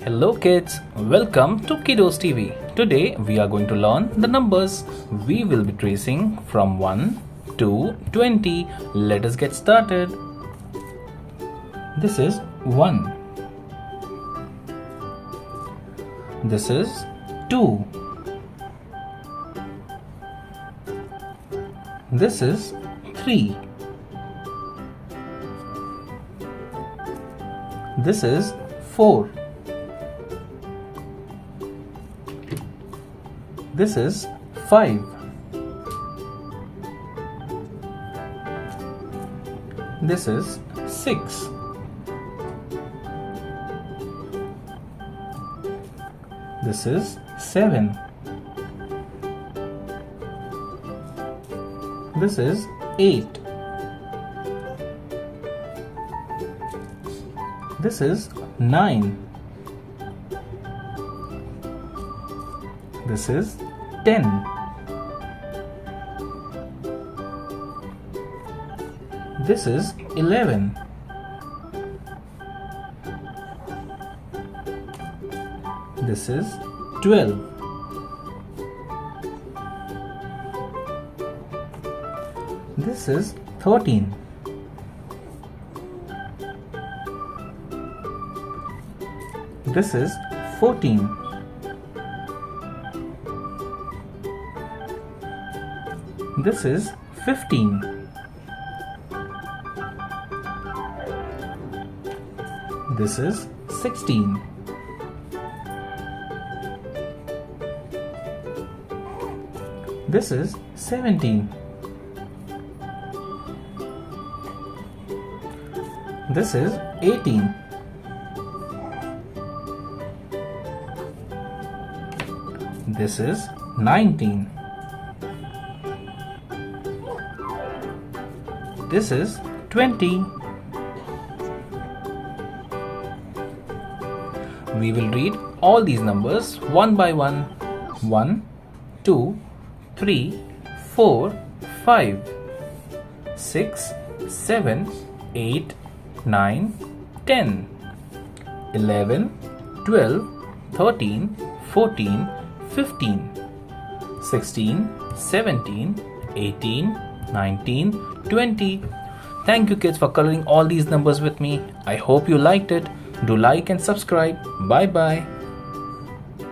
Hello kids, welcome to Kiddos TV. Today we are going to learn the numbers. We will be tracing from 1 to 20. Let us get started. This is 1. This is 2. This is 3. This is 4. This is 5. This is 6. This is 7. This is 8. This is 9. This is 10. This is 11. This is 12. This is 13. This is 14. This is 15. This is 16. This is 17. This is 18. This is 19. This is 20. We will read all these numbers one by one. 1, 2, 3, 4, 5, 6, 7, 8, 9, 10, 11, 12, 13, 14, 15, 16, 17, 18, 19, 20. Thank you kids for coloring all these numbers with me. I hope you liked it. Do like and subscribe. Bye bye.